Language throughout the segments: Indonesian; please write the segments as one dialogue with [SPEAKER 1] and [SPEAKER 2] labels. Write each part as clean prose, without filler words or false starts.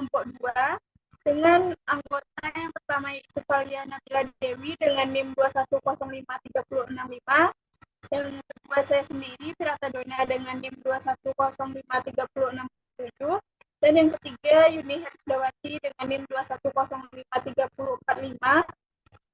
[SPEAKER 1] kelompok 2 dengan anggota yang pertama yaitu Valia Nabila Dewi dengan NIM 2105365, yang kedua saya sendiri Pirata Dona dengan NIM 2105367, dan yang ketiga Yuni Hersdawati dengan NIM 2105345.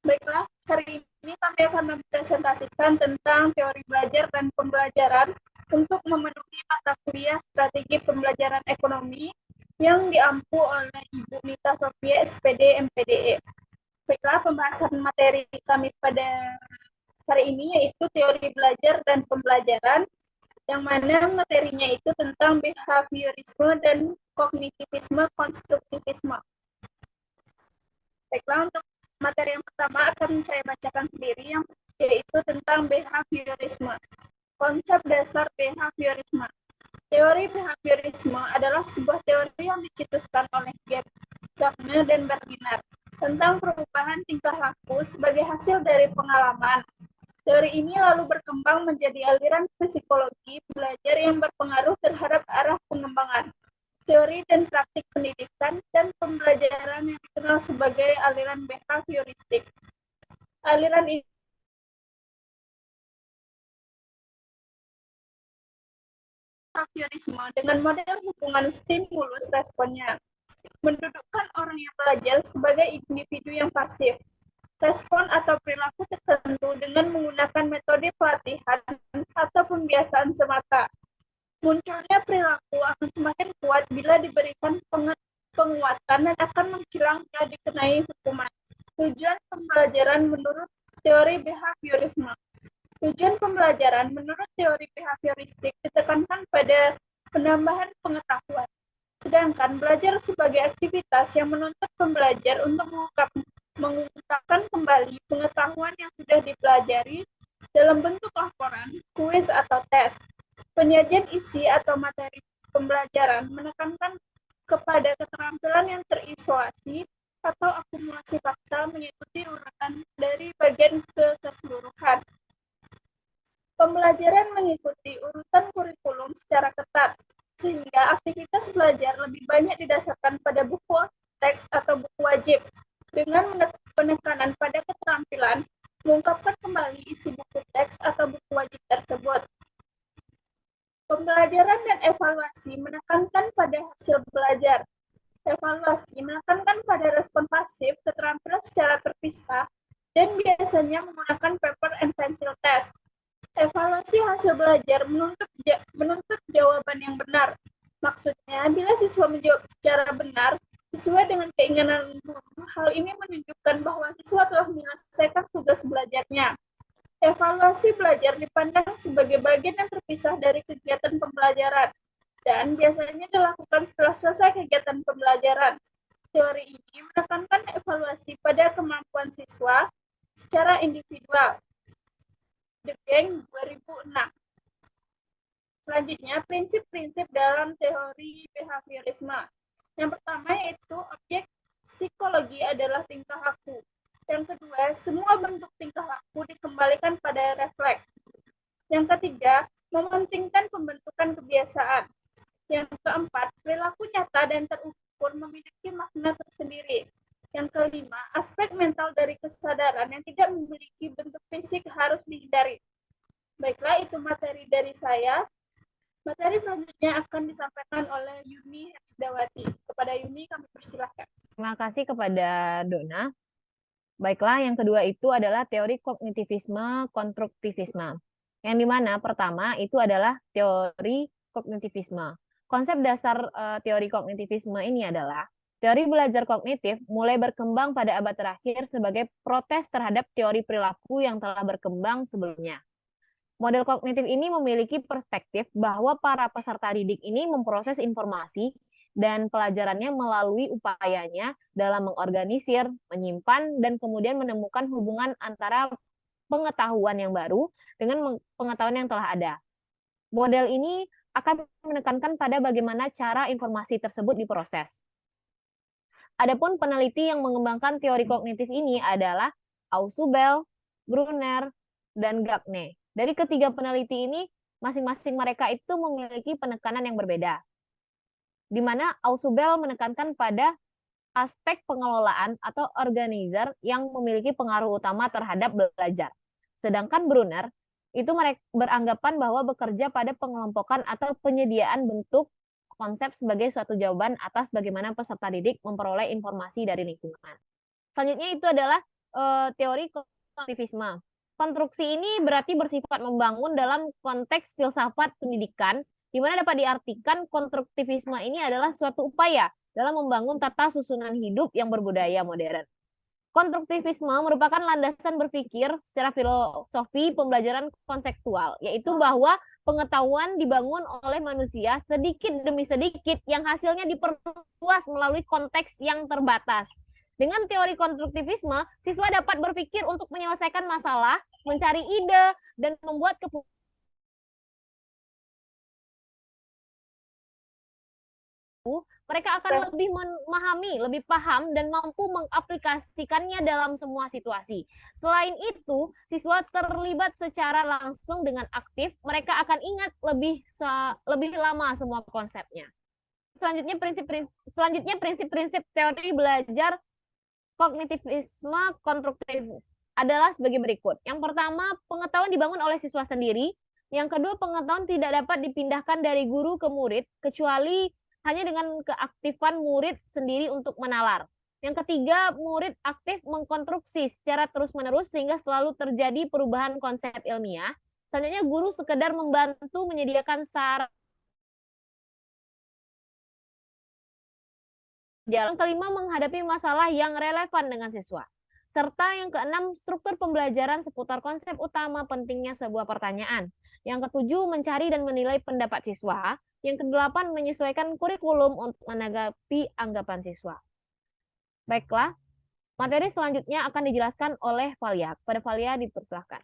[SPEAKER 1] Baiklah, hari ini kami akan mempresentasikan tentang teori belajar dan pembelajaran untuk memenuhi mata kuliah strategi pembelajaran ekonomi yang diampu oleh Ibu Nita Sofia, SPD, MPDE. Baiklah, pembahasan materi kami pada hari ini yaitu teori belajar dan pembelajaran, yang mana materinya itu tentang behaviorisme dan kognitivisme konstruktivisme. Baiklah, untuk materi yang pertama akan saya bacakan sendiri, yaitu tentang behaviorisme. Konsep dasar behaviorisme. Teori behaviorisme adalah sebuah teori yang dicetuskan oleh Gardner dan Berliner tentang perubahan tingkah laku sebagai hasil dari pengalaman. Teori ini lalu berkembang menjadi aliran psikologi belajar yang berpengaruh terhadap arah pengembangan teori dan praktik pendidikan dan pembelajaran yang dikenal sebagai aliran behavioristik. Aliran ini behaviorisme dengan model hubungan stimulus responnya, mendudukkan orang yang belajar sebagai individu yang pasif, respon atau perilaku tertentu dengan menggunakan metode pelatihan atau pembiasaan semata. Munculnya perilaku akan semakin kuat bila diberikan penguatan dan akan menghilang bila dikenai hukuman. Tujuan pembelajaran menurut teori behaviorisme. Tujuan pembelajaran menurut teori behavioristik ditekankan pada penambahan pengetahuan. Sedangkan belajar sebagai aktivitas yang menuntut pembelajar untuk mengungkapkan kembali pengetahuan yang sudah dipelajari dalam bentuk laporan, kuis, atau tes. Penyajian isi atau materi pembelajaran menekankan kepada keterampilan yang terisolasi atau akumulasi fakta mengikuti urutan dari bagian ke keseluruhan. Pembelajaran mengikuti urutan kurikulum secara ketat, sehingga aktivitas belajar lebih banyak didasarkan pada buku teks atau buku wajib, dengan penekanan pada keterampilan mengungkapkan kembali isi buku teks atau buku wajib tersebut. Pembelajaran dan evaluasi menekankan pada hasil belajar. Evaluasi menekankan pada respon pasif, keterampilan secara terpisah, dan biasanya menggunakan paper and pencil test. Evaluasi hasil belajar menuntut jawaban yang benar. Maksudnya, bila siswa menjawab secara benar, sesuai dengan keinginan guru, hal ini menunjukkan bahwa siswa telah menyelesaikan tugas belajarnya. Evaluasi belajar dipandang sebagai bagian yang terpisah dari kegiatan pembelajaran dan biasanya dilakukan setelah selesai kegiatan pembelajaran. Teori ini menekankan evaluasi pada kemampuan siswa secara individual. The Gang 2006. Selanjutnya, prinsip-prinsip dalam teori behaviorisme. Yang pertama yaitu objek psikologi adalah tingkah laku. Yang kedua, semua bentuk tingkah laku dikembalikan pada refleks. Yang ketiga, mementingkan pembentukan kebiasaan. Yang keempat, perilaku nyata dan terukur memiliki makna tersendiri. Yang kelima, aspek mental dari kesadaran yang tidak memiliki bentuk fisik harus dihindari. Baiklah, itu materi dari saya. Materi selanjutnya akan disampaikan oleh Yuni Hersdawati. Kepada Yuni, kami persilahkan.
[SPEAKER 2] Terima kasih kepada Dona. Baiklah, yang kedua itu adalah teori kognitivisme konstruktivisme. Yang dimana pertama itu adalah teori kognitivisme. Konsep dasar teori kognitivisme ini adalah teori belajar kognitif mulai berkembang pada abad terakhir sebagai protes terhadap teori perilaku yang telah berkembang sebelumnya. Model kognitif ini memiliki perspektif bahwa para peserta didik ini memproses informasi dan pelajarannya melalui upayanya dalam mengorganisir, menyimpan, dan kemudian menemukan hubungan antara pengetahuan yang baru dengan pengetahuan yang telah ada. Model ini akan menekankan pada bagaimana cara informasi tersebut diproses. Adapun peneliti yang mengembangkan teori kognitif ini adalah Ausubel, Brunner, dan Gagne. Dari ketiga peneliti ini, masing-masing mereka itu memiliki penekanan yang berbeda. di mana Ausubel menekankan pada aspek pengelolaan atau organizer yang memiliki pengaruh utama terhadap belajar. Sedangkan Brunner itu mereka beranggapan bahwa bekerja pada pengelompokan atau penyediaan bentuk konsep sebagai suatu jawaban atas bagaimana peserta didik memperoleh informasi dari lingkungan. Selanjutnya itu adalah teori konstruktivisme. Konstruksi ini berarti bersifat membangun dalam konteks filsafat pendidikan, di mana dapat diartikan konstruktivisme ini adalah suatu upaya dalam membangun tata susunan hidup yang berbudaya modern. Konstruktivisme merupakan landasan berpikir secara filosofi pembelajaran konseptual, yaitu bahwa pengetahuan dibangun oleh manusia sedikit demi sedikit yang hasilnya diperluas melalui konteks yang terbatas. Dengan teori konstruktivisme, siswa dapat berpikir untuk menyelesaikan masalah, mencari ide, dan membuat keputusan. Mereka akan lebih memahami, lebih paham, dan mampu mengaplikasikannya dalam semua situasi. Selain itu, siswa terlibat secara langsung dengan aktif, mereka akan ingat lebih lama semua konsepnya. Selanjutnya prinsip-prinsip teori belajar kognitivisme konstruktif adalah sebagai berikut. Yang pertama, pengetahuan dibangun oleh siswa sendiri. Yang kedua, pengetahuan tidak dapat dipindahkan dari guru ke murid, kecuali hanya dengan keaktifan murid sendiri untuk menalar. Yang ketiga, murid aktif mengkonstruksi secara terus-menerus sehingga selalu terjadi perubahan konsep ilmiah. Selanjutnya, guru sekedar membantu menyediakan saran. Yang kelima, menghadapi masalah yang relevan dengan siswa. Serta yang keenam, struktur pembelajaran seputar konsep utama pentingnya sebuah pertanyaan. Yang ketujuh, mencari dan menilai pendapat siswa. Yang kedelapan, menyesuaikan kurikulum untuk menanggapi anggapan siswa. Baiklah, materi selanjutnya akan dijelaskan oleh Valia. Kepada Valia dipersilahkan.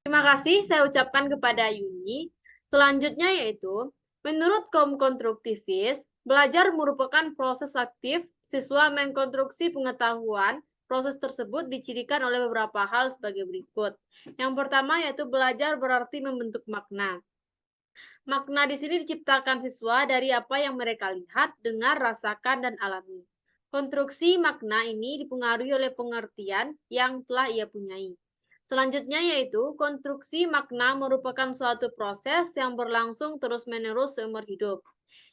[SPEAKER 3] Terima kasih saya ucapkan kepada Yuni. Selanjutnya yaitu, menurut kaum konstruktivis, belajar merupakan proses aktif, siswa mengkonstruksi pengetahuan. Proses tersebut dicirikan oleh beberapa hal sebagai berikut. Yang pertama yaitu belajar berarti membentuk makna. Makna di sini diciptakan siswa dari apa yang mereka lihat, dengar, rasakan, dan alami. Konstruksi makna ini dipengaruhi oleh pengertian yang telah ia punyai. Selanjutnya yaitu konstruksi makna merupakan suatu proses yang berlangsung terus-menerus seumur hidup.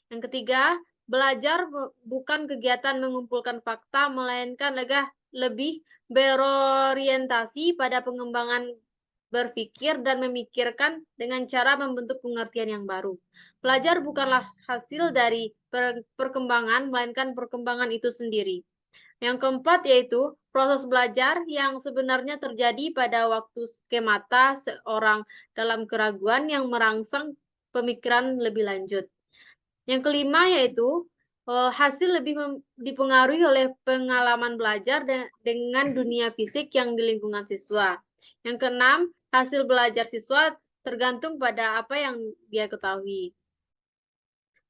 [SPEAKER 3] Yang ketiga, belajar bukan kegiatan mengumpulkan fakta, melainkan lebih berorientasi pada pengembangan berpikir dan memikirkan dengan cara membentuk pengertian yang baru. Belajar bukanlah hasil dari perkembangan, melainkan perkembangan itu sendiri. Yang keempat yaitu proses belajar yang sebenarnya terjadi pada waktu skemata seorang dalam keraguan yang merangsang pemikiran lebih lanjut. Yang kelima yaitu hasil lebih dipengaruhi oleh pengalaman belajar dengan dunia fisik yang di lingkungan siswa. Yang keenam, hasil belajar siswa tergantung pada apa yang dia ketahui.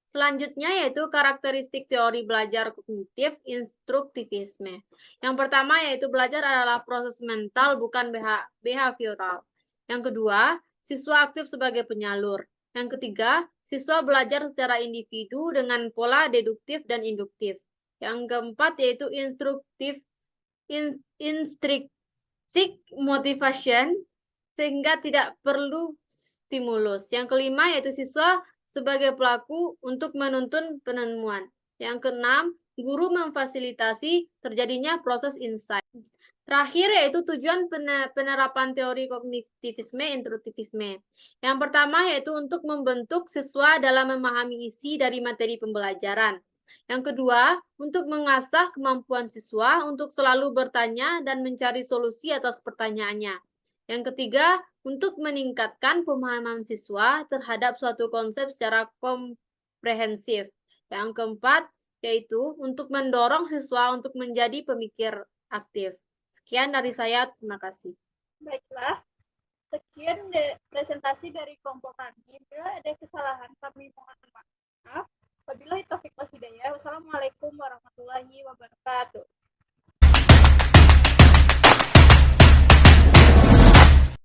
[SPEAKER 3] Selanjutnya yaitu karakteristik teori belajar kognitif instruktivisme. Yang pertama yaitu belajar adalah proses mental bukan behavioral. Yang kedua, siswa aktif sebagai penyalur. Yang ketiga, siswa belajar secara individu dengan pola deduktif dan induktif. Yang keempat yaitu intrinsic motivation sehingga tidak perlu stimulus. Yang kelima yaitu siswa sebagai pelaku untuk menuntun penemuan. Yang keenam, guru memfasilitasi terjadinya proses insight. Terakhir yaitu tujuan penerapan teori kognitivisme instruktivisme. Yang pertama yaitu untuk membentuk siswa dalam memahami isi dari materi pembelajaran. Yang kedua, untuk mengasah kemampuan siswa untuk selalu bertanya dan mencari solusi atas pertanyaannya. Yang ketiga, untuk meningkatkan pemahaman siswa terhadap suatu konsep secara komprehensif. Yang keempat, yaitu untuk mendorong siswa untuk menjadi pemikir aktif. Sekian dari saya, terima kasih.
[SPEAKER 1] Baiklah, sekian presentasi dari kelompok kami. Bila ada kesalahan, kami mohon maaf. Wabillahi taufiq wal hidayah. Wassalamualaikum warahmatullahi wabarakatuh.